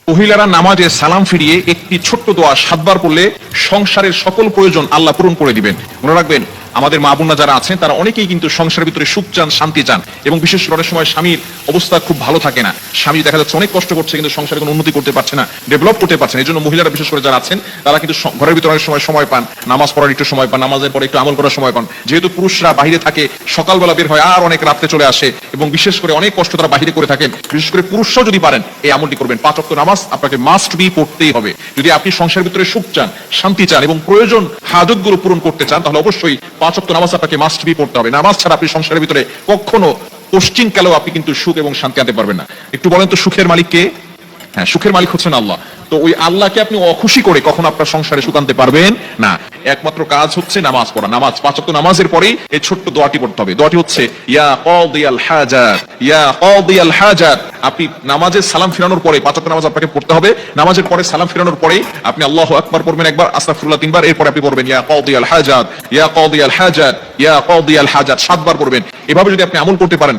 মহিলারা নামাজে সালাম ফিরিয়ে একটি ছোট্ট দোয়া 7 বার পড়লে সংসারের সকল প্রয়োজন আল্লাহ পূরণ করে দিবেন। মনে রাখবেন, আমাদের মা বোনরা যারা আছেন তারা অনেকেই কিন্তু সংসারের ভিতরে সুখ চান, শান্তি চান, এবং বিশেষ করে অনেক সময় স্বামীর অবস্থা খুব ভালো থাকে না। স্বামী দেখা যাচ্ছে অনেক কষ্ট করছে, কিন্তু সংসারে কোনো উন্নতি করতে পারছে না, ডেভেলপ করতে পারছে না। এই জন্য মহিলারা বিশেষ করে যারা আছেন তারা কিন্তু ঘরের ভিতরে অনেক সময় পান, নামাজ পড়ার একটু সময় পান, নামাজের পরে একটু আমল করার সময় পান। যেহেতু পুরুষরা বাইরে থাকে, সকালবেলা বের হয় আর অনেক রাত্রে চলে আসে, এবং বিশেষ করে অনেক কষ্ট তারা বাইরে করে থাকেন। বিশেষ করে পুরুষরাও যদি পারেন এই আমলটি করবেন। 5 ওয়াক্ত নামাজ আপনাকে মাস্ট বি পড়তেই হবে। যদি আপনি সংসারের ভিতরে সুখ চান, শান্তি চান এবং প্রয়োজন হাজতগুলো পূরণ করতে চান, তাহলে অবশ্যই 5 ওয়াক্ত নামাজ আপনাকে মাস্ট বি পড়তে হবে। নামাজ ছাড়া আপনি সংসারের ভিতরে কখনো পশ্চিম কালেও আপনি কিন্তু সুখ এবং শান্তি আনতে পারবেন না। একটু বলেন তো, সুখের মালিক কে? হ্যাঁ, সুখের মালিক হচ্ছেন আল্লাহ। তো ওই আল্লাহকে আপনি অখুশি করে কখনো আপনার সংসারে সুখ আনতে পারবেন না। একমাত্র কাজ হচ্ছে নামাজ পড়া। নামাজ 5 ওয়াক্ত নামাজের পরেই এই ছোট্ট দোয়াটি পড়তে হবে। দোয়াটি হচ্ছে ইয়া কাদিয়াল হাজাত, ইয়া কাদিয়াল হাজাত। আপনি নামাজে সালাম ফিরানোর পরে, 5 ওয়াক্ত নামাজ আপনাকে পড়তে হবে, নামাজের পরে সালাম ফিরানোর পরে আপনি আল্লাহু আকবার পড়বেন একবার, আস্তাগফিরুল্লাহ 3 বার, এরপর আপনি পড়বেন ইয়া কাদিয়াল হাজাত, ইয়া কাদিয়াল হাজাত, ইয়া কাদিয়াল হাজাত 7 বার পড়বেন। এভাবে যদি আপনি আমল করতে পারেন,